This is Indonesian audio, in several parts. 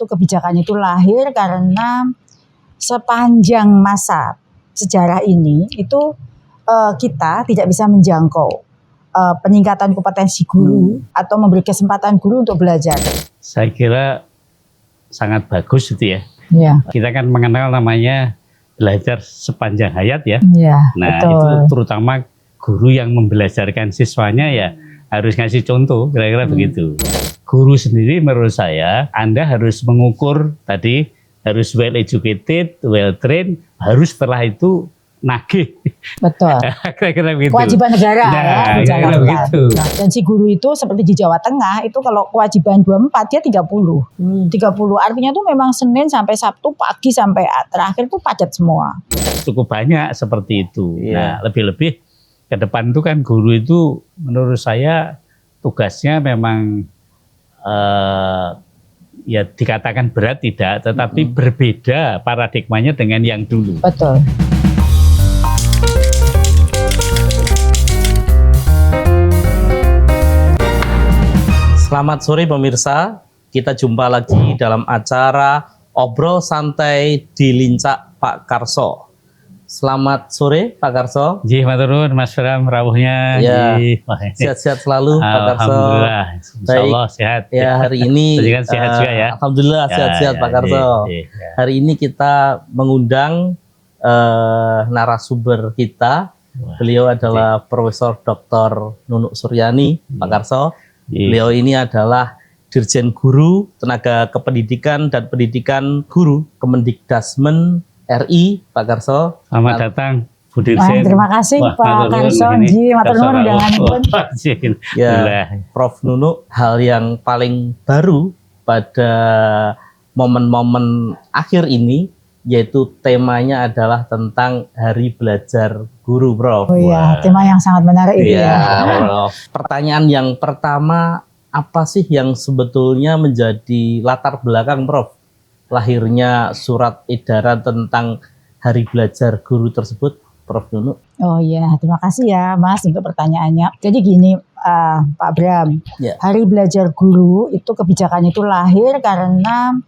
itu kebijakan itu lahir karena sepanjang masa sejarah ini itu kita tidak bisa menjangkau peningkatan kompetensi guru atau memberi kesempatan guru untuk belajar. Saya kira sangat bagus itu ya. Ya. Kita kan mengenal namanya belajar sepanjang hayat ya. Ya, nah betul. Itu terutama guru yang membelajarkan siswanya ya harus ngasih contoh, kira-kira begitu. Guru sendiri menurut saya Anda harus mengukur tadi, harus well educated, well trained, harus setelah itu nagih. Betul. Kira-kira begitu. Kewajiban negara Nah, ya kira-kira begitu. Nah, dan si guru itu seperti di Jawa Tengah itu kalau kewajiban 24 dia 30. 30 artinya tuh memang Senin sampai Sabtu pagi sampai terakhir tuh padat semua. Cukup banyak seperti itu. Iya. Nah, lebih-lebih ke depan itu kan guru itu menurut saya tugasnya memang ya dikatakan berat tidak, tetapi berbeda paradigmanya dengan yang dulu. Betul. Selamat sore pemirsa, kita jumpa lagi dalam acara Obrol Santai di Lincak Pak Karso. Selamat sore Pak Karso. Ji, matur nuwun Mas Bram rawuhnya. Ya, sehat-sehat selalu Pak Karso. Alhamdulillah, insyaallah sehat. Ya, hari ini kan sehat juga ya. Alhamdulillah sehat-sehat Pak Karso. Hari ini kita mengundang narasumber kita. Beliau adalah Profesor Dr. Nunuk Suryani, Pak Karso. Beliau ini adalah Dirjen Guru, Tenaga Kependidikan dan Pendidikan Guru, Kemendikdasmen RI, Pak Karso. Selamat datang Bu Dirjen. Terima kasih Pak Karso. Matur nuwun undanganipun. Ya, Prof Nunuk, hal yang paling baru pada momen-momen akhir ini yaitu temanya adalah tentang Hari Belajar Guru, Prof. Oh iya, tema yang sangat menarik itu ya. Prof. Pertanyaan yang pertama, apa sih yang sebetulnya menjadi latar belakang, Prof, lahirnya surat edaran tentang Hari Belajar Guru tersebut, Prof Nunuk? Oh iya, terima kasih ya Mas untuk pertanyaannya. Jadi gini Pak Bram, Hari Belajar Guru itu kebijakan itu lahir karena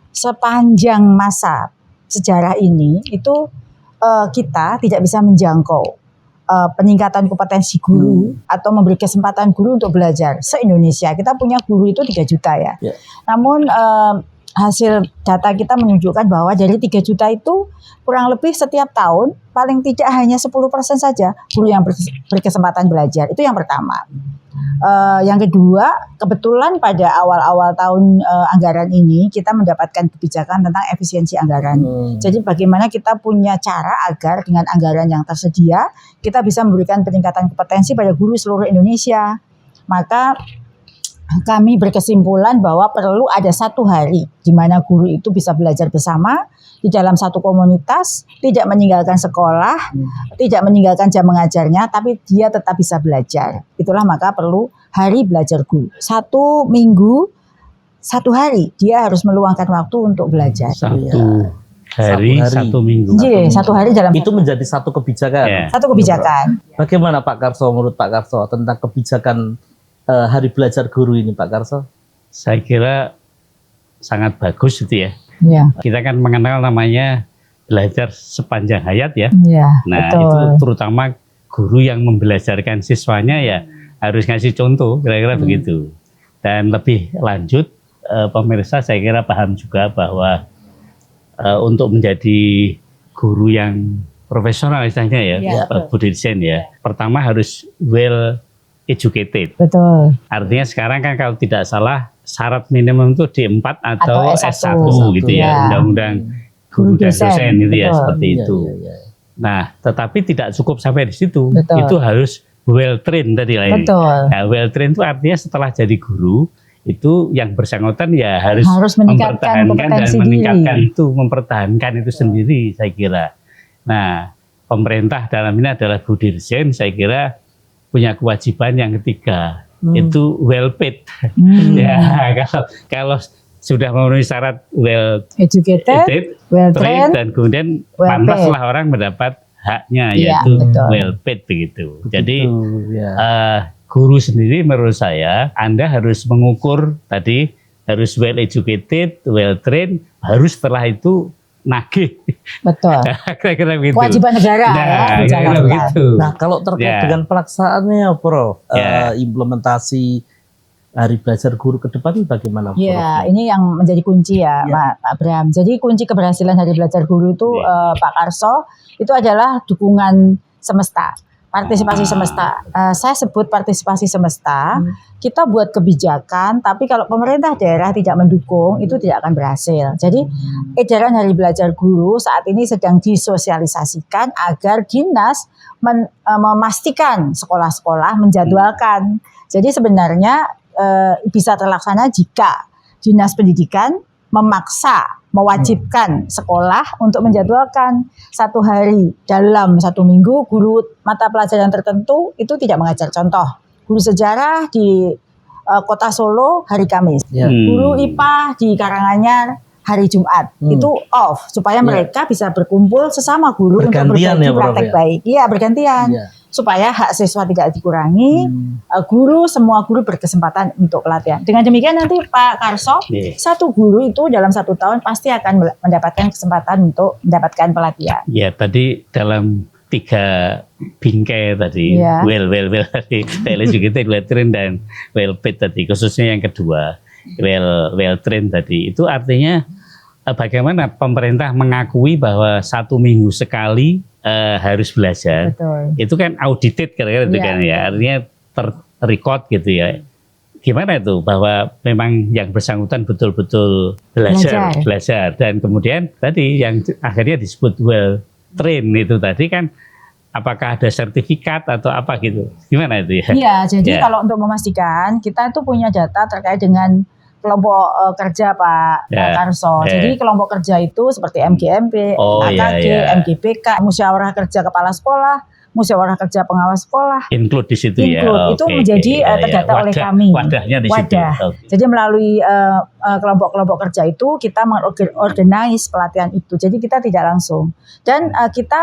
sepanjang masa sejarah ini itu kita tidak bisa menjangkau peningkatan kompetensi guru atau memberi kesempatan guru untuk belajar se-Indonesia. Kita punya guru itu 3 juta ya. Namun hasil data kita menunjukkan bahwa dari 3 juta itu kurang lebih setiap tahun paling tidak hanya 10% saja guru yang berkesempatan belajar. Itu yang pertama. Yang kedua, kebetulan pada awal-awal tahun anggaran ini kita mendapatkan kebijakan tentang efisiensi anggaran. Jadi bagaimana kita punya cara agar dengan anggaran yang tersedia kita bisa memberikan peningkatan kompetensi pada guru seluruh Indonesia. Maka kami berkesimpulan bahwa perlu ada 1 hari di mana guru itu bisa belajar bersama di dalam satu komunitas, tidak meninggalkan sekolah, tidak meninggalkan jam mengajarnya, tapi dia tetap bisa belajar. Itulah maka perlu Hari Belajar Guru. 1 minggu, 1 hari dia harus meluangkan waktu untuk belajar. 1 hari, 1 minggu. Iya, 1 hari dalam itu menjadi satu kebijakan. Satu kebijakan. Bagaimana Pak Karso, menurut Pak Karso tentang kebijakan Hari Belajar Guru ini, Pak Karso? Saya kira sangat bagus itu ya. Ya. Kita kan mengenal namanya belajar sepanjang hayat ya. Ya, nah betul. Itu terutama guru yang membelajarkan siswanya ya harus ngasih contoh, kira-kira begitu. Dan lebih lanjut pemirsa saya kira paham juga bahwa untuk menjadi guru yang profesional istilahnya ya, Bu Dirjen ya, pertama harus well educated. Betul. Artinya sekarang kan kalau tidak salah syarat minimum itu D4 atau S1 gitu ya, Undang-Undang Guru dan Dosen gitu ya, seperti itu. Nah, tetapi tidak cukup sampai di situ. Itu harus well trained tadi lah ini. Nah, well trained itu artinya setelah jadi guru itu yang bersangkutan ya harus mempertahankan dan mempertahankan itu sendiri, saya kira. Nah, pemerintah dalam ini adalah Bu Dirjen, saya kira punya kewajiban yang ketiga, itu well paid. Ya, kalau sudah memenuhi syarat well educated, well trained, dan kemudian pantaslah orang mendapat haknya, yaitu well paid begitu. Jadi guru sendiri menurut saya Anda harus mengukur tadi, harus well educated, well trained, harus setelah itu nagih. Betul. Kira-kira begitu. Kewajiban negara kira-kira begitu. Nah, kalau terkait dengan pelaksanaannya, Prof, implementasi Hari Belajar Guru ke depan bagaimana, Prof? Ya, ini yang menjadi kunci ya, Pak Bram. Jadi kunci keberhasilan Hari Belajar Guru itu Pak Karso itu adalah dukungan semesta, partisipasi semesta. Saya sebut partisipasi semesta. Kita buat kebijakan, tapi kalau pemerintah daerah tidak mendukung, itu tidak akan berhasil. Jadi edaran Hari Belajar Guru saat ini sedang disosialisasikan agar dinas memastikan sekolah-sekolah menjadwalkan. Jadi sebenarnya bisa terlaksana jika dinas pendidikan memaksa, mewajibkan sekolah untuk menjadwalkan 1 hari dalam 1 minggu guru mata pelajaran tertentu itu tidak mengajar. Contoh, guru sejarah di Kota Solo hari Kamis, guru IPA di Karanganyar hari Jumat, itu off supaya mereka bisa berkumpul sesama guru untuk berbagi praktek baik. Iya, bergantian. Supaya hak siswa tidak dikurangi, semua guru berkesempatan untuk pelatihan. Dengan demikian nanti Pak Karso, 1 guru itu dalam 1 tahun pasti akan mendapatkan kesempatan untuk mendapatkan pelatihan. Ya, tadi dalam 3 bingkai tadi, well tadi, well trained dan well paid tadi, khususnya yang kedua, well trained tadi, itu artinya bagaimana pemerintah mengakui bahwa 1 minggu sekali harus belajar. Betul. Itu kan audited kira-kira itu kan ya, artinya ter-record gitu ya. Gimana itu bahwa memang yang bersangkutan betul-betul belajar dan kemudian tadi yang akhirnya disebut well trained itu tadi kan, apakah ada sertifikat atau apa gitu? Gimana itu ya? Iya, jadi kalau untuk memastikan kita itu punya data terkait dengan kelompok kerja Pak Karso. Jadi kelompok kerja itu seperti MGMP, AKG, MGPK, Musyawarah Kerja Kepala Sekolah, Musyawarah Kerja Pengawas Sekolah. Include di situ ya. Itu menjadi terdata oleh kami. Wadahnya di situ. Jadi melalui kelompok-kelompok kerja itu kita mengorganize pelatihan itu. Jadi kita tidak langsung. Dan kita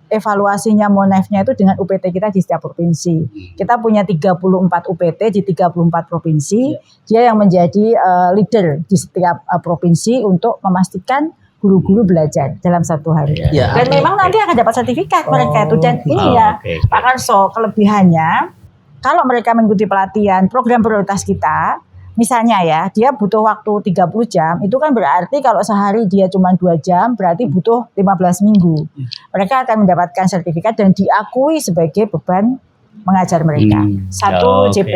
evaluasinya Monefnya itu dengan UPT kita di setiap provinsi. Kita punya 34 UPT di 34 provinsi. Dia yang menjadi leader di setiap provinsi untuk memastikan guru-guru belajar dalam 1 hari. Dan memang nanti akan dapat sertifikat mereka itu. Dan ini Pak Karso, kelebihannya kalau mereka mengikuti pelatihan program prioritas kita, misalnya ya, dia butuh waktu 30 jam, itu kan berarti kalau sehari dia cuma 2 jam, berarti butuh 15 minggu. Mereka akan mendapatkan sertifikat dan diakui sebagai beban mengajar mereka. 1 JP.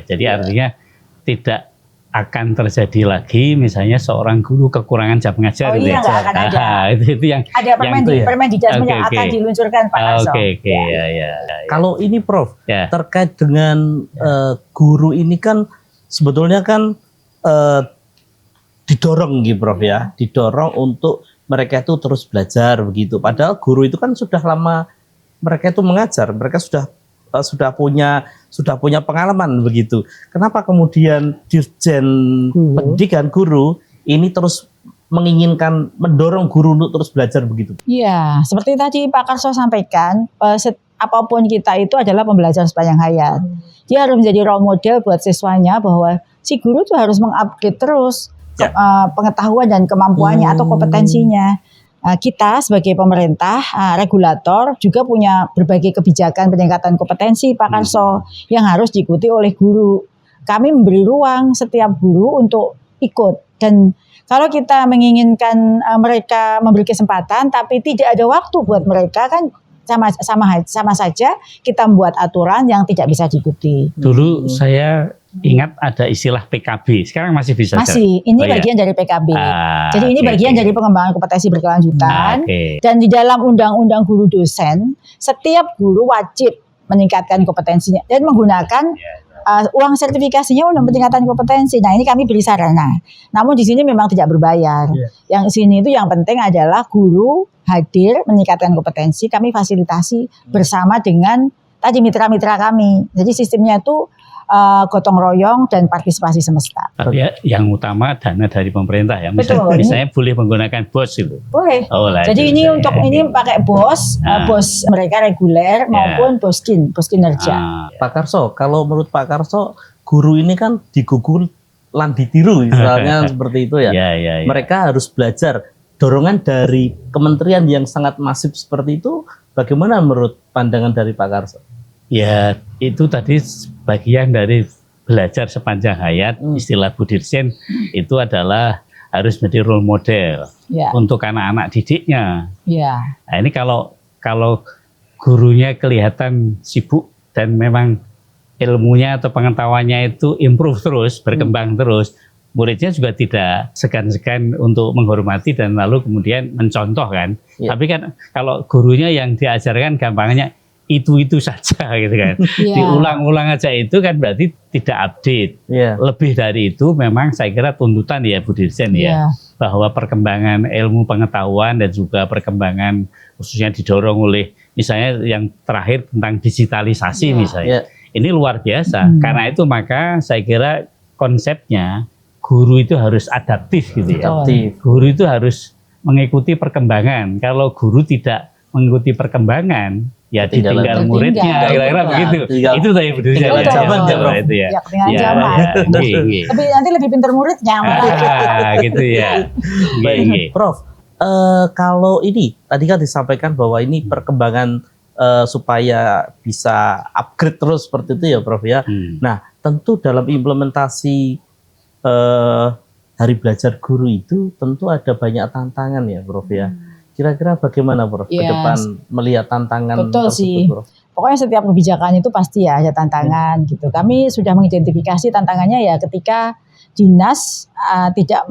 Jadi artinya tidak akan terjadi lagi misalnya seorang guru kekurangan jam mengajar. Nggak akan ada. Itu yang ada permendikbud yang akan diluncurkan Pak Karso. Kalau ini Prof, terkait dengan guru ini kan sebetulnya kan didorong gitu Prof ya, didorong untuk mereka itu terus belajar begitu. Padahal guru itu kan sudah lama mereka itu mengajar, mereka sudah punya pengalaman begitu. Kenapa kemudian Dirjen Pendidikan Guru ini terus mendorong guru untuk terus belajar begitu? Iya, seperti tadi Pak Karso sampaikan, apapun kita itu adalah pembelajar sepanjang hayat. Dia harus menjadi role model buat siswanya bahwa si guru itu harus mengupdate terus pengetahuan dan kemampuannya atau kompetensinya. Kita sebagai pemerintah, regulator juga punya berbagai kebijakan peningkatan kompetensi Pak Karso yang harus diikuti oleh guru. Kami memberi ruang setiap guru untuk ikut, dan kalau kita menginginkan mereka memberi kesempatan tapi tidak ada waktu buat mereka, kan sama saja kita membuat aturan yang tidak bisa diikuti. Dulu saya ingat ada istilah PKB, sekarang masih bisa? Masih, ini bagian dari PKB. Jadi ini bagian dari pengembangan kompetensi berkelanjutan. Dan di dalam Undang-Undang Guru Dosen, setiap guru wajib meningkatkan kompetensinya dan menggunakan uang sertifikasinya untuk peningkatan kompetensi. Nah, ini kami beri sarana. Namun di sini memang tidak berbayar. Yang sini itu yang penting adalah guru hadir meningkatkan kompetensi. Kami fasilitasi bersama dengan tadi mitra-mitra kami. Jadi sistemnya itu gotong royong dan partisipasi semesta. Tapi yang utama dana dari pemerintah ya. Misalnya boleh menggunakan BOS itu. Boleh. Jadi ini untuk ini pakai BOS, BOS mereka reguler maupun BOS kinerja. Pak Karso, kalau menurut Pak Karso, guru ini kan digugur lan ditiru misalnya seperti itu ya. Ya. Mereka harus belajar. Dorongan dari kementerian yang sangat masif seperti itu, bagaimana menurut pandangan dari Pak Karso? Ya, itu tadi bagian dari belajar sepanjang hayat. Istilah Bu Dirjen itu adalah harus menjadi role model untuk anak-anak didiknya. Nah, ini kalau gurunya kelihatan sibuk dan memang ilmunya atau pengetahuannya itu improve terus, berkembang terus, muridnya juga tidak segan-segan untuk menghormati dan lalu kemudian mencontoh kan. Tapi kan kalau gurunya yang diajarkan gampangnya itu saja gitu kan. Diulang-ulang aja itu kan berarti tidak update. Lebih dari itu memang saya kira tuntutan ya Bu Dirjen ya. Bahwa perkembangan ilmu pengetahuan dan juga perkembangan khususnya didorong oleh misalnya yang terakhir tentang digitalisasi misalnya. Ini luar biasa. Karena itu maka saya kira konsepnya guru itu harus adaptif gitu ya. Guru itu harus mengikuti perkembangan. Kalau guru tidak mengikuti perkembangan, ya ditinggal muridnya. Kira-kira begitu. Itu tadi bedanya. Itu ya. Tapi nanti lebih pintar muridnya. Gitu ya. Baik, Prof. Kalau ini tadi kan disampaikan bahwa ini perkembangan supaya bisa upgrade terus seperti itu ya, Prof ya. Nah, tentu dalam implementasi Hari Belajar Guru itu tentu ada banyak tantangan ya, Prof ya. Kira-kira bagaimana, Prof, ke depan melihat tantangan tersebut, sih. Prof? Pokoknya setiap kebijakan itu pasti ya ada tantangan gitu. Kami sudah mengidentifikasi tantangannya ya ketika dinas tidak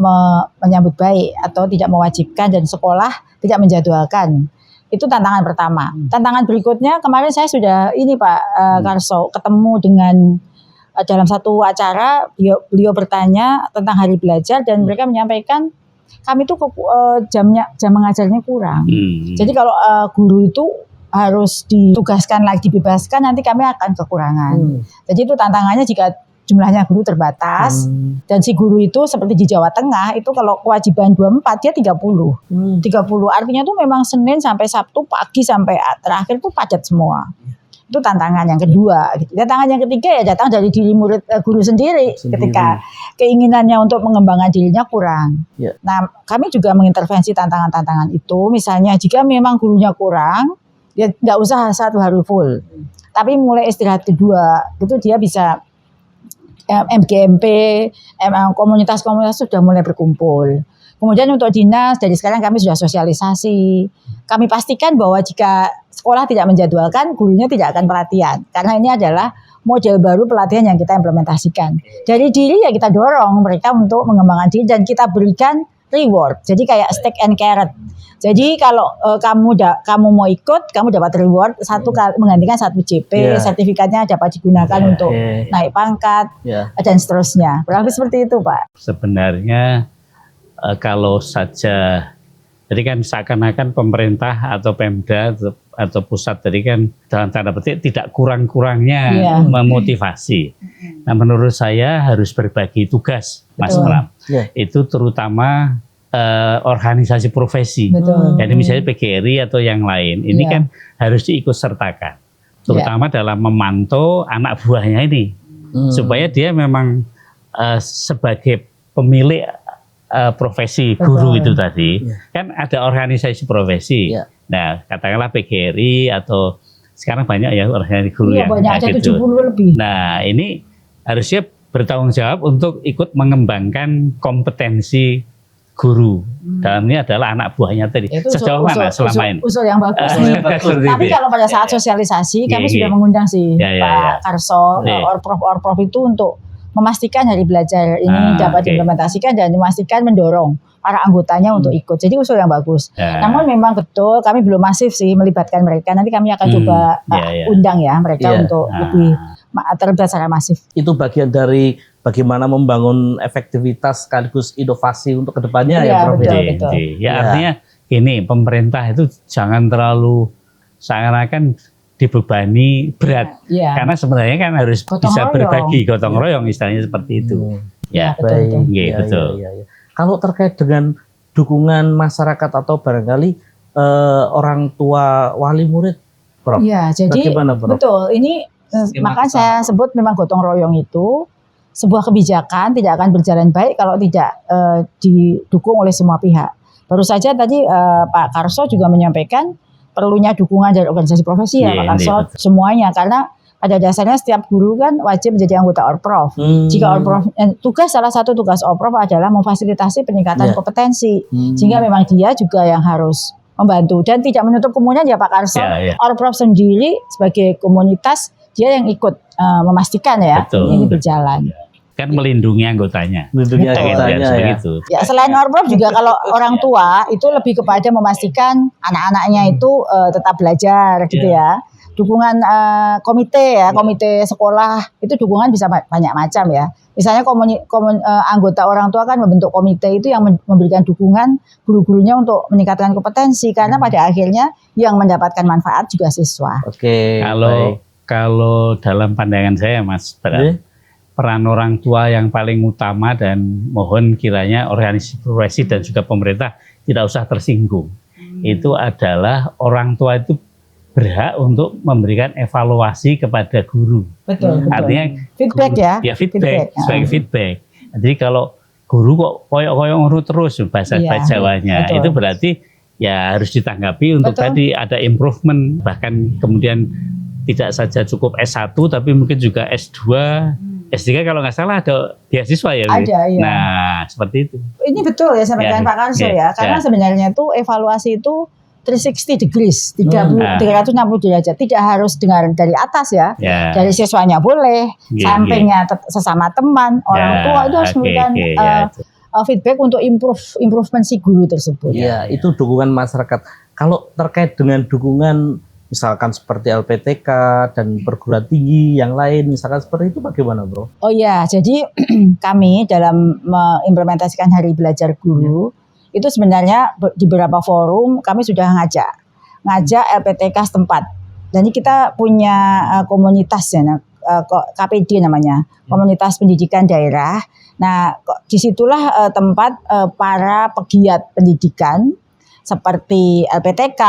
menyambut baik atau tidak mewajibkan dan sekolah tidak menjadwalkan. Itu tantangan pertama. Tantangan berikutnya kemarin saya sudah ini Pak Karso ketemu dengan dalam satu acara beliau bertanya tentang Hari Belajar dan mereka menyampaikan kami tuh jam mengajarnya kurang. Jadi kalau guru itu harus ditugaskan lagi, dibebaskan, nanti kami akan kekurangan. Jadi itu tantangannya jika jumlahnya guru terbatas dan si guru itu seperti di Jawa Tengah itu kalau kewajiban 24 dia 30. 30 artinya tuh memang Senin sampai Sabtu pagi sampai terakhir tuh padat semua. Itu tantangan yang kedua. Tantangan yang ketiga ya datang dari diri murid guru sendiri ketika keinginannya untuk mengembangkan dirinya kurang. Nah, kami juga mengintervensi tantangan-tantangan itu. Misalnya jika memang gurunya kurang, ya nggak usah 1 hari full. Tapi mulai istirahat kedua, itu dia bisa MGMP, komunitas-komunitas sudah mulai berkumpul. Kemudian untuk dinas, dari sekarang kami sudah sosialisasi. Kami pastikan bahwa jika sekolah tidak menjadwalkan, gurunya tidak akan pelatihan. Karena ini adalah model baru pelatihan yang kita implementasikan. Dari diri ya kita dorong mereka untuk mengembangkan diri dan kita berikan reward. Jadi kayak stick and carrot. Jadi kalau kamu mau ikut, kamu dapat reward menggantikan 1 JP, sertifikatnya dapat digunakan untuk naik pangkat dan seterusnya. Berarti seperti itu, Pak. Sebenarnya kalau saja, jadi kan seakan-akan pemerintah atau Pemda atau pusat tadi kan dalam tanda petik tidak kurang-kurangnya memotivasi. Nah, menurut saya harus berbagi tugas, Mas Pram. Itu terutama organisasi profesi. Jadi misalnya PGRI atau yang lain, ini kan harus diikut sertakan, terutama dalam memantau anak buahnya ini, supaya dia memang sebagai pemilik profesi guru itu tadi, kan ada organisasi profesi. Nah, katakanlah PGRI atau sekarang banyak ya organisasi guru yang banyak, ada gitu. 70 lebih. Nah, ini harusnya bertanggung jawab untuk ikut mengembangkan kompetensi guru. Dalam ini adalah anak buahnya tadi. Sejauh mana selama ini? Usul yang bagus. Tapi kalau pada saat sosialisasi kami sudah mengundang Pak Karso, Orprov itu untuk memastikan Hari Belajar ini dapat diimplementasikan dan memastikan mendorong para anggotanya untuk ikut. Jadi usul yang bagus. Namun memang betul kami belum masif sih melibatkan mereka. Nanti kami akan coba undang ya mereka untuk lebih terlibat secara masif. Itu bagian dari bagaimana membangun efektivitas sekaligus inovasi untuk kedepannya ya, Prof. Betul. Ya artinya gini, pemerintah itu jangan terlalu seakan-akan dibebani berat, karena sebenarnya kan harus bisa berbagi, gotong royong istilahnya seperti itu. Betul. Kalau terkait dengan dukungan masyarakat atau barangkali orang tua wali murid, Prof. Jadi bagaimana, Prof? Betul. Ini maka saya sebut memang gotong royong itu sebuah kebijakan tidak akan berjalan baik kalau tidak didukung oleh semua pihak. Baru saja tadi Pak Karso juga menyampaikan perlunya dukungan dari organisasi profesi ya Pak Karso, semuanya, karena pada dasarnya setiap guru kan wajib menjadi anggota Orprof. Jika Orprof, salah satu tugas Orprof adalah memfasilitasi peningkatan kompetensi, sehingga memang dia juga yang harus membantu dan tidak menutup kemungkinan ya Pak Karso, Orprof sendiri sebagai komunitas dia yang ikut memastikan ya ini berjalan. Kan melindungi anggotanya. Melindungi anggotanya ya. Selain Orprof juga kalau orang tua itu lebih kepada memastikan anak-anaknya itu tetap belajar gitu ya. Dukungan komite sekolah itu dukungan bisa banyak macam ya. Misalnya anggota orang tua kan membentuk komite itu yang memberikan dukungan guru-gurunya untuk meningkatkan kompetensi, karena pada akhirnya yang mendapatkan manfaat juga siswa. Oke. Kalau dalam pandangan saya Mas Bram, peran orang tua yang paling utama, dan mohon kiranya organisasi profesi dan juga pemerintah tidak usah tersinggung, itu adalah orang tua itu berhak untuk memberikan evaluasi kepada guru. Betul. Artinya feedback guru, ya feedback sebagai feedback. Jadi kalau guru kok koyok-koyok ngurut terus bahasa Jawanya, itu berarti ya harus ditanggapi untuk tadi ada improvement, bahkan kemudian tidak saja cukup S1 tapi mungkin juga S2, S3 kalau nggak salah ada beasiswa ya. Ada, iya. Nah, seperti itu. Ini betul ya sampaikan Pak Karso ya, karena sebenarnya itu evaluasi itu 360 degrees, 360 derajat, tidak harus dari atas ya. Dari siswanya boleh, sampingnya sesama teman, orang tua itu harus memberikan feedback untuk improvement si guru tersebut. Iya, itu dukungan masyarakat. Kalau terkait dengan dukungan misalkan seperti LPTK dan perguruan tinggi yang lain, misalkan seperti itu bagaimana, Bro? Oh ya, jadi kami dalam mengimplementasikan Hari Belajar Guru, itu sebenarnya di beberapa forum kami sudah ngajak LPTK setempat. Dan ini kita punya komunitas ya, KPD namanya, Komunitas Pendidikan Daerah. Nah, disitulah tempat para pegiat pendidikan seperti LPTK,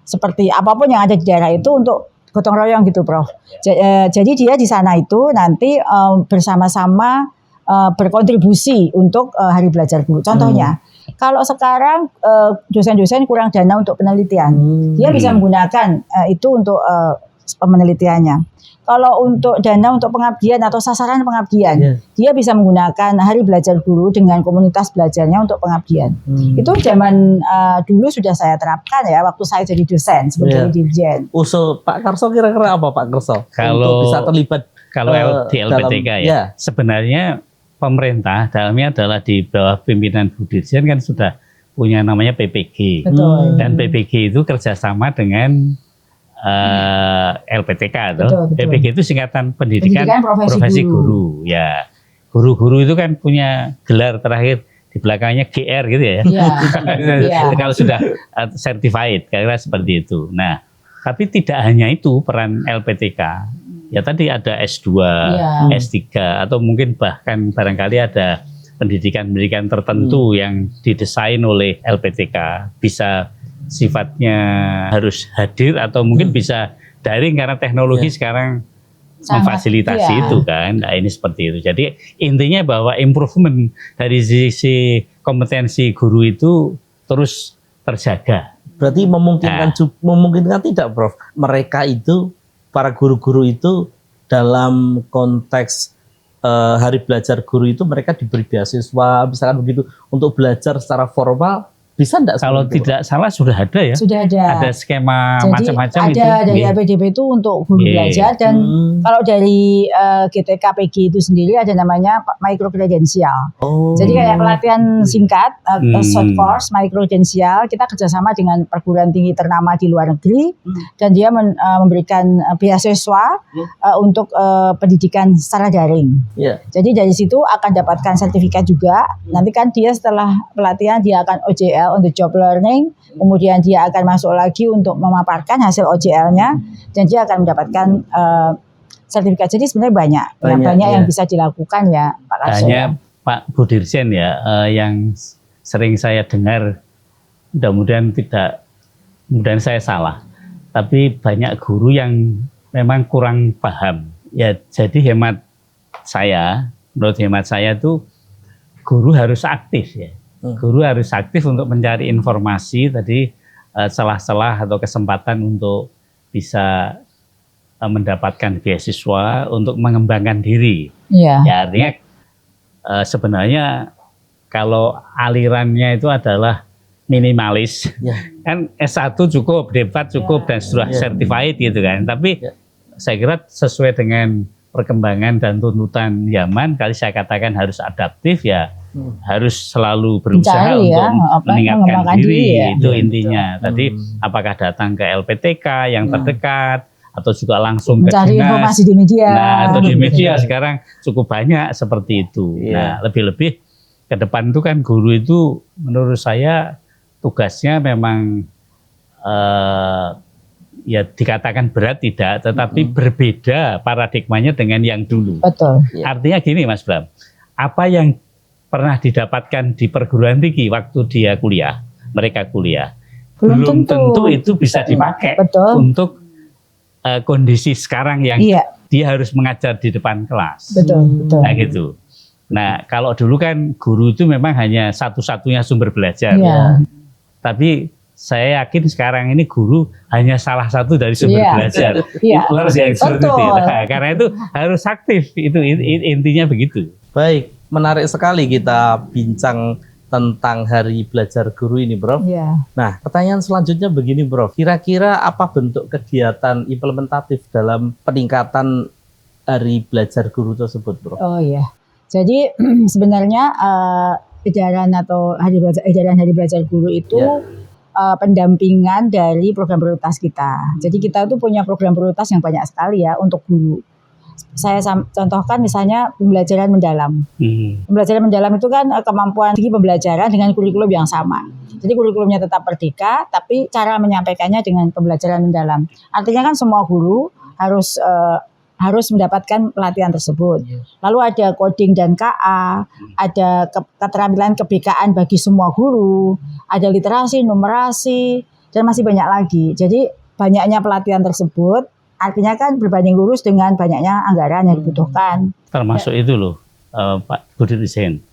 seperti apapun yang ada di daerah itu untuk gotong royong gitu, Prof. Jadi dia di sana itu nanti bersama-sama berkontribusi untuk Hari Belajar Guru. Contohnya, kalau sekarang dosen-dosen kurang dana untuk penelitian, dia bisa menggunakan itu untuk penelitiannya. Kalau untuk dana untuk pengabdian atau sasaran pengabdian, dia bisa menggunakan Hari Belajar Guru dengan komunitas belajarnya untuk pengabdian. Itu zaman dulu sudah saya terapkan ya, waktu saya jadi dosen sebagai dirjen. Usul Pak Karso kira-kira apa Pak Karso? Kalau bisa terlibat di LPTK sebenarnya pemerintah dalamnya adalah di bawah pimpinan Bu Dirjen kan sudah punya namanya PPG. Betul. Dan PPG itu kerjasama dengan LPTK betul. PPG itu singkatan pendidikan profesi guru. Ya, guru-guru itu kan punya gelar terakhir di belakangnya GR gitu ya. Kalau sudah certified, kira-kira seperti itu. Nah, tapi tidak hanya itu peran LPTK. Ya tadi ada S2, S3, atau mungkin bahkan barangkali ada pendidikan-pendidikan tertentu yang didesain oleh LPTK, bisa sifatnya harus hadir atau mungkin bisa daring karena teknologi sekarang memfasilitasi itu kan. Nah, ini seperti itu. Jadi intinya bahwa improvement dari sisi kompetensi guru itu terus terjaga. Berarti memungkinkan tidak, Prof? Mereka itu, para guru-guru itu dalam konteks Hari Belajar Guru itu mereka diberi beasiswa, misalkan begitu, untuk belajar secara formal. Bisa enggak? Kalau tidak salah sudah ada ya. Sudah ada. Ada skema macam-macam itu. Ada dari LPDP itu untuk guru belajar, dan kalau dari GTKPG itu sendiri ada namanya micro credential. Jadi kayak pelatihan singkat, short course micro credential, kita kerjasama dengan perguruan tinggi ternama di luar negeri, dan dia memberikan beasiswa untuk pendidikan secara daring. Jadi dari situ akan dapatkan sertifikat juga. Nanti kan dia setelah pelatihan dia akan OJL, on the job learning, kemudian dia akan masuk lagi untuk memaparkan hasil OJL-nya, dan dia akan mendapatkan sertifikat. Jadi sebenarnya banyak yang bisa dilakukan ya Pak Karso. Hanya Pak Bu Dirjen ya yang sering saya dengar, mudah-mudahan saya salah, tapi banyak guru yang memang kurang paham. Ya jadi hemat saya menurut hemat saya tuh guru harus aktif ya. Guru harus aktif untuk mencari informasi tadi, celah-celah atau kesempatan untuk bisa mendapatkan beasiswa untuk mengembangkan diri. Ya, artinya sebenarnya kalau alirannya itu adalah minimalis, kan S1 cukup, D4 cukup, dan sudah certified gitu kan. Tapi saya kira sesuai dengan perkembangan dan tuntutan zaman, kali saya katakan harus adaptif ya, harus selalu berusaha untuk meningkatkan diri, itu intinya. Tadi apakah datang ke LPTK yang terdekat, atau juga langsung mencari ke dinas, informasi di media. Nah, atau di media sekarang cukup banyak seperti itu. Nah, lebih-lebih ke depan itu kan guru itu menurut saya tugasnya memang ya dikatakan berat tidak, tetapi berbeda paradigmanya dengan yang dulu. Betul. Artinya gini Mas Bram, apa yang pernah didapatkan di perguruan tinggi waktu dia kuliah, mereka kuliah, belum tentu itu bisa dipakai untuk kondisi sekarang yang dia harus mengajar di depan kelas. Betul. Nah gitu. Nah kalau dulu kan guru itu memang hanya satu-satunya sumber belajar. Tapi saya yakin sekarang ini guru hanya salah satu dari sumber belajar. Harus yang seperti itu. Nah, karena itu harus aktif. Itu intinya begitu. Baik, menarik sekali kita bincang tentang Hari Belajar Guru ini, Prof. Nah, pertanyaan selanjutnya begini, Prof. Kira-kira apa bentuk kegiatan implementatif dalam peningkatan Hari Belajar Guru tersebut, Prof? Oh iya. Jadi sebenarnya edaran Hari Belajar Guru itu pendampingan dari program prioritas kita. Jadi kita itu punya program prioritas yang banyak sekali ya untuk guru. Saya contohkan misalnya pembelajaran mendalam. Pembelajaran mendalam itu kan kemampuan segi pembelajaran dengan kurikulum yang sama. Jadi kurikulumnya tetap merdeka, tapi cara menyampaikannya dengan pembelajaran mendalam. Artinya kan semua guru harus mendapatkan pelatihan tersebut. Lalu ada coding dan KA, ada keterampilan keBK-an bagi semua guru, ada literasi, numerasi, dan masih banyak lagi. Jadi banyaknya pelatihan tersebut artinya kan berbanding lurus dengan banyaknya anggaran yang dibutuhkan. Termasuk itu loh, Pak Bu Dirjen,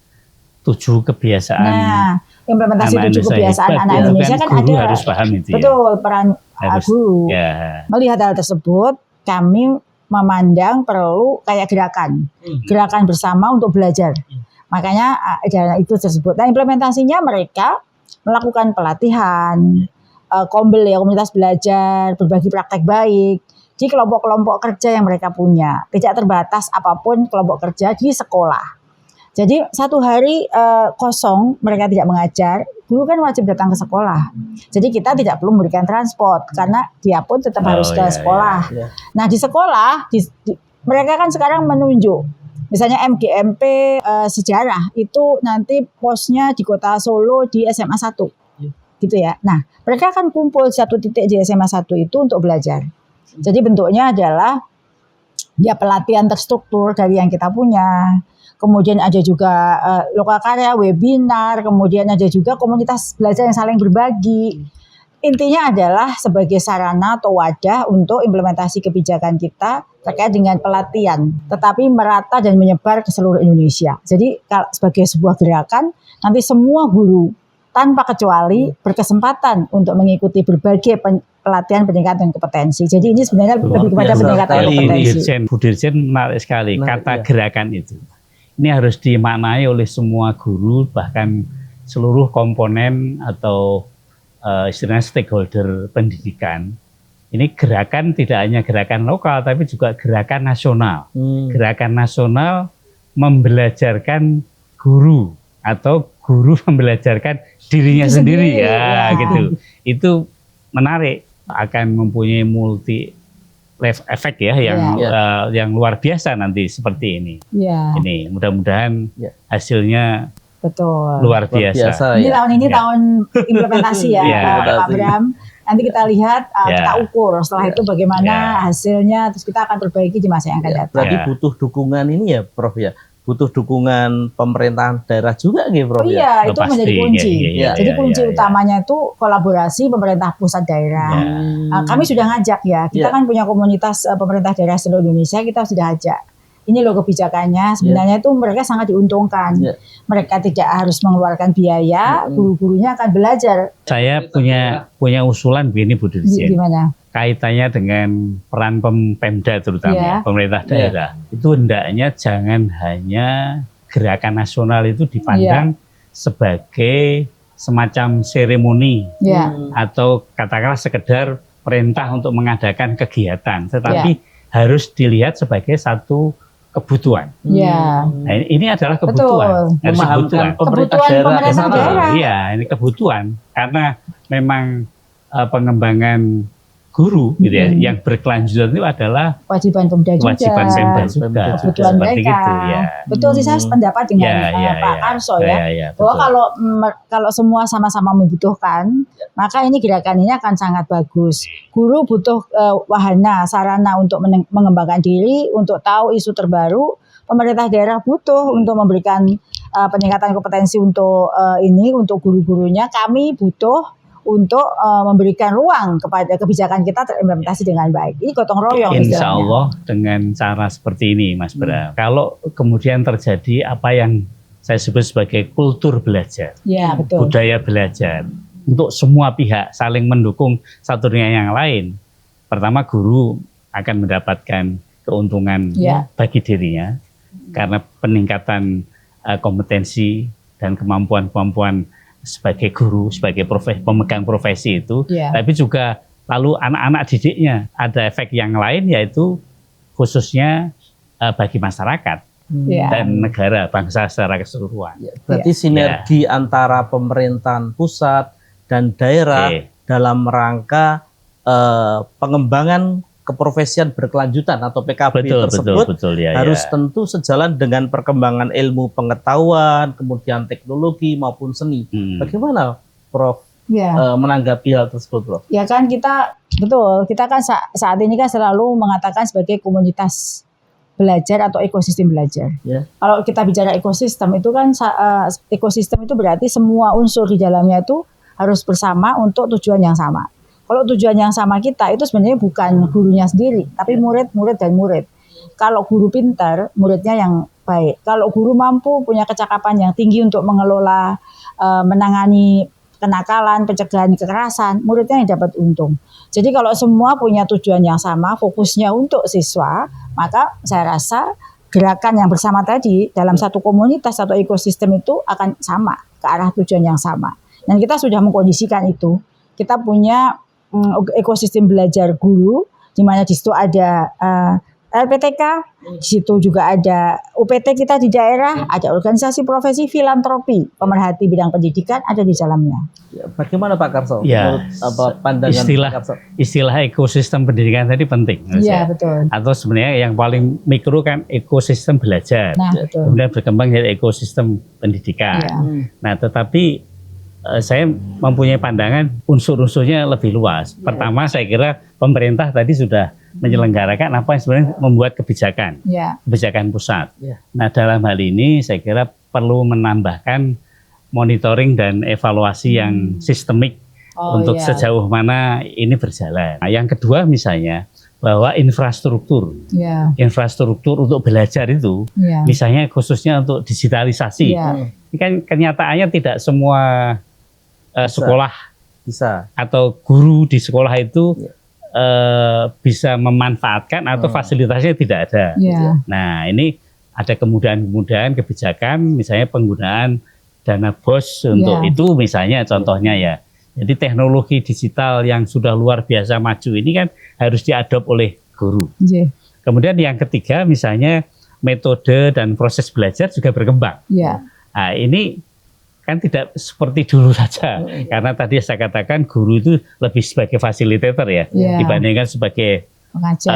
7 kebiasaan. Nah, implementasi 7 kebiasaan anak Indonesia kan guru ada. Harus paham itu. Betul, peran guru. Melihat hal tersebut, kami memandang perlu kayak gerakan bersama untuk belajar. Makanya itu tersebut. Nah, implementasinya mereka melakukan pelatihan, komunitas belajar, berbagi praktek baik di kelompok-kelompok kerja yang mereka punya. Tidak terbatas apapun kelompok kerja di sekolah. Jadi satu hari kosong mereka tidak mengajar, guru kan wajib datang ke sekolah. Jadi kita tidak perlu memberikan transport karena dia pun tetap harus ke sekolah. Nah di sekolah mereka kan sekarang menunjuk, misalnya MGMP sejarah itu nanti posnya di Kota Solo di SMA 1, gitu ya. Nah mereka akan kumpul satu titik di SMA 1 itu untuk belajar. Jadi bentuknya adalah ya pelatihan terstruktur dari yang kita punya. Kemudian ada juga lokal karya, webinar, kemudian ada juga komunitas belajar yang saling berbagi. Intinya adalah sebagai sarana atau wadah untuk implementasi kebijakan kita terkait dengan pelatihan, tetapi merata dan menyebar ke seluruh Indonesia. Jadi sebagai sebuah gerakan, nanti semua guru tanpa kecuali berkesempatan untuk mengikuti berbagai pelatihan peningkatan kompetensi. Jadi ini sebenarnya lebih kepada peningkatan kompetensi. Bu Dirjen menarik sekali kata gerakan itu. Ini harus dimaknai oleh semua guru, bahkan seluruh komponen atau istilahnya stakeholder pendidikan. Ini gerakan tidak hanya gerakan lokal, tapi juga gerakan nasional. Gerakan nasional membelajarkan guru atau guru membelajarkan dirinya sendiri ya, gitu. Itu menarik, akan mempunyai multi efek ya yang luar biasa nanti seperti ini. Ini mudah-mudahan hasilnya luar biasa. Ini tahun ini tahun implementasi ya, Pak Bram. Nanti kita lihat, kita ukur setelah itu bagaimana hasilnya, terus kita akan perbaiki di masa yang akan datang. Berarti butuh dukungan ini ya, Prof ya. Butuh dukungan pemerintahan daerah juga gitu, Prof. Iya, itu menjadi kunci. Jadi kunci utamanya itu kolaborasi pemerintah pusat daerah. Kami sudah ngajak ya, kita kan punya komunitas pemerintah daerah seluruh Indonesia, kita sudah ajak. ini loh kebijakannya. Sebenarnya itu mereka sangat diuntungkan. Mereka tidak harus mengeluarkan biaya, guru-gurunya akan belajar. Saya punya usulan begini Bu Dirjen. Gimana? Kaitannya dengan peran Pemda terutama pemerintah daerah. Itu hendaknya jangan hanya gerakan nasional itu dipandang sebagai semacam seremoni atau katakanlah sekedar perintah untuk mengadakan kegiatan, tetapi harus dilihat sebagai satu kebutuhan. Nah, ini adalah kebutuhan. Betul. Memahamkan kebutuhan pemerintah daerah. Iya, ini kebutuhan karena memang pengembangan guru gitu ya, yang berkelanjutan itu adalah kewajiban Pemda juga. Kewajiban Pemda juga. Kebutuhan mereka. Gitu, Betul sih, saya sependapat dengan Pak Karso bahwa kalau semua sama-sama membutuhkan, maka ini gerakan ini akan sangat bagus. Guru butuh wahana, sarana untuk mengembangkan diri, untuk tahu isu terbaru. Pemerintah daerah butuh untuk memberikan peningkatan kompetensi untuk untuk guru-gurunya. Kami butuh untuk memberikan ruang kepada kebijakan kita terimplementasi dengan baik. Ini gotong royong. Insya Allah dengan cara seperti ini, Mas Bram. Kalau kemudian terjadi apa yang saya sebut sebagai kultur belajar, betul. Budaya belajar, untuk semua pihak saling mendukung satu dengan yang lain. Pertama, guru akan mendapatkan keuntungan bagi dirinya karena peningkatan kompetensi dan kemampuan sebagai guru, sebagai pemegang profesi itu, tapi juga lalu anak-anak didiknya ada efek yang lain, yaitu khususnya bagi masyarakat dan negara, bangsa secara keseluruhan. Berarti sinergi antara pemerintahan pusat dan daerah dalam rangka pengembangan keprofesian berkelanjutan atau PKB tersebut harus tentu sejalan dengan perkembangan ilmu pengetahuan, kemudian teknologi maupun seni. Bagaimana Prof menanggapi hal tersebut, Prof? Ya kan kita kan saat ini kan selalu mengatakan sebagai komunitas belajar atau ekosistem belajar. Kalau kita bicara ekosistem itu kan ekosistem itu berarti semua unsur di dalamnya itu harus bersama untuk tujuan yang sama. Kalau tujuan yang sama kita itu sebenarnya bukan gurunya sendiri, tapi murid-murid dan murid. Kalau guru pintar, muridnya yang baik. Kalau guru mampu punya kecakapan yang tinggi untuk mengelola, menangani kenakalan, pencegahan kekerasan, muridnya yang dapat untung. Jadi kalau semua punya tujuan yang sama, fokusnya untuk siswa, maka saya rasa gerakan yang bersama tadi dalam satu komunitas atau ekosistem itu akan sama, ke arah tujuan yang sama. Dan kita sudah mengkondisikan itu. Kita punya ekosistem belajar guru, di mana di situ ada LPTK, di situ juga ada UPT kita di daerah, ada organisasi profesi filantropi, pemerhati bidang pendidikan ada di dalamnya. Bagaimana Pak Karso? Pandangan istilah ekosistem pendidikan tadi penting. Betul. Atau sebenarnya yang paling mikro kan ekosistem belajar, kemudian berkembang jadi ekosistem pendidikan. Nah, tetapi saya mempunyai pandangan unsur-unsurnya lebih luas. Pertama, saya kira pemerintah tadi sudah menyelenggarakan apa yang sebenarnya membuat kebijakan, kebijakan pusat. Nah, dalam hal ini saya kira perlu menambahkan monitoring dan evaluasi yang sistemik untuk sejauh mana ini berjalan. Nah, yang kedua misalnya bahwa infrastruktur untuk belajar itu, misalnya khususnya untuk digitalisasi, ini kan kenyataannya tidak semua sekolah atau guru di sekolah itu bisa memanfaatkan atau fasilitasnya tidak ada. Nah, ini ada kemudahan-kemudahan kebijakan, misalnya penggunaan dana BOS untuk itu misalnya contohnya ya. Jadi teknologi digital yang sudah luar biasa maju ini kan harus diadop oleh guru. Kemudian yang ketiga misalnya metode dan proses belajar juga berkembang. Nah, ini kan tidak seperti dulu saja, karena tadi saya katakan guru itu lebih sebagai fasilitator dibandingkan sebagai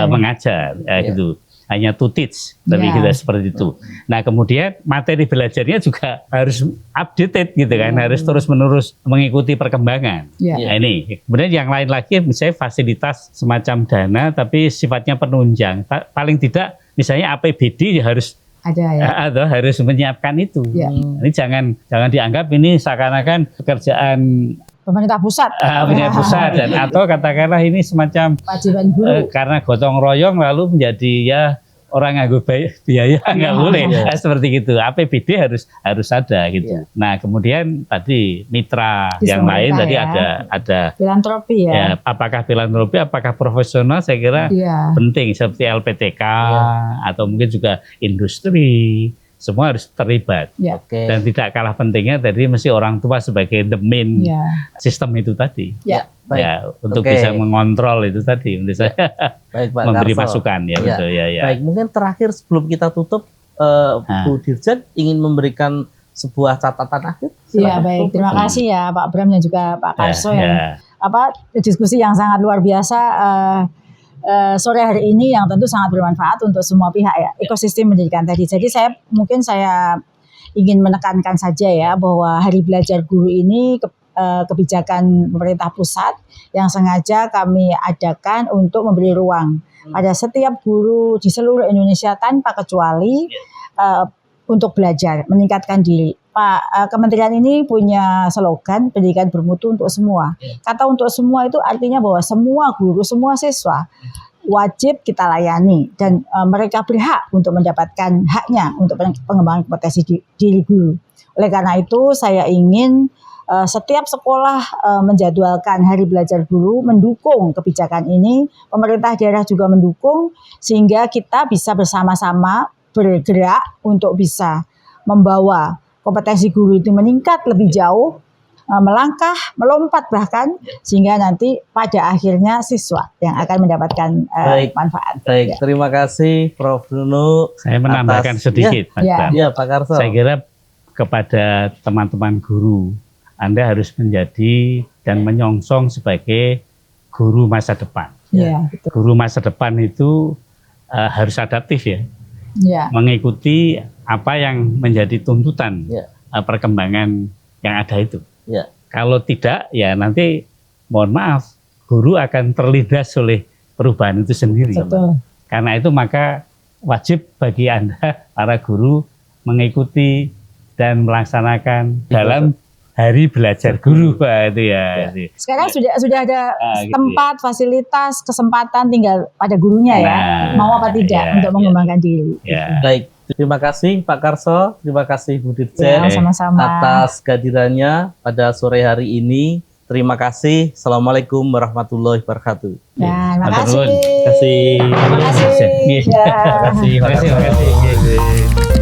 mengajar gitu. Hanya to teach, tapi kita seperti itu. Nah, kemudian materi belajarnya juga harus updated gitu kan, harus terus-menerus mengikuti perkembangan. Nah, ini. Kemudian yang lain lagi misalnya fasilitas semacam dana tapi sifatnya penunjang. Paling tidak misalnya APBD harus atau harus menyiapkan itu. Ini jangan dianggap ini seakan-akan pekerjaan pemerintah pusat. Pusat dan atau katakanlah ini semacam kewajiban guru. Karena gotong royong lalu menjadi orang nganggo biaya nggak boleh. Seperti gitu. APBD harus ada gitu. Nah, kemudian tadi mitra yang lain tadi ada filantropi ya. Apakah filantropi, apakah profesional, saya kira penting seperti LPTK atau mungkin juga industri. Semua harus terlibat. Dan tidak kalah pentingnya tadi mesti orang tua sebagai the main sistem itu tadi. Untuk bisa mengontrol itu tadi menurut saya. Baik, Pak memberi Karso. masukan betul ya. Baik, mungkin terakhir sebelum kita tutup Bu Dirjen ingin memberikan sebuah catatan akhir. Iya, baik. Terima kasih ya Pak Bram dan juga Pak Karso yang diskusi yang sangat luar biasa sore hari ini yang tentu sangat bermanfaat untuk semua pihak ya, ekosistem pendidikan tadi. Jadi saya ingin menekankan saja ya bahwa Hari Belajar Guru ini kebijakan pemerintah pusat yang sengaja kami adakan untuk memberi ruang pada setiap guru di seluruh Indonesia tanpa kecuali untuk belajar, meningkatkan diri. Kementerian ini punya slogan pendidikan bermutu untuk semua. Kata untuk semua itu artinya bahwa semua guru, semua siswa wajib kita layani dan mereka berhak untuk mendapatkan haknya untuk pengembangan kompetensi diri guru. Oleh karena itu saya ingin setiap sekolah menjadwalkan Hari Belajar Guru, mendukung kebijakan ini, pemerintah daerah juga mendukung sehingga kita bisa bersama-sama bergerak untuk bisa membawa kompetensi guru itu meningkat lebih jauh, melangkah, melompat bahkan, sehingga nanti pada akhirnya siswa yang akan mendapatkan manfaat. Baik, terima kasih Prof. Nunu. Saya menambahkan sedikit, Mas Bram. Ya, Pak Karso. Saya kira kepada teman-teman guru, Anda harus menjadi dan menyongsong sebagai guru masa depan. Betul. Guru masa depan itu harus adaptif ya. Mengikuti apa yang menjadi tuntutan perkembangan yang ada itu. Kalau tidak, ya nanti mohon maaf, guru akan terlindas oleh perubahan itu sendiri. Betul. Karena itu maka wajib bagi Anda para guru mengikuti dan melaksanakan dalam Hari Belajar Guru, Pak, itu ya. Sekarang sudah ada tempat, fasilitas, kesempatan, tinggal pada gurunya ya, mau apa tidak untuk mengembangkan diri. Baik, terima kasih Pak Karso, terima kasih Bu Dirjen sama-sama atas kehadirannya pada sore hari ini. Terima kasih. Assalamualaikum warahmatullahi wabarakatuh. Terima kasih. Terima kasih. Terima kasih. Terima kasih.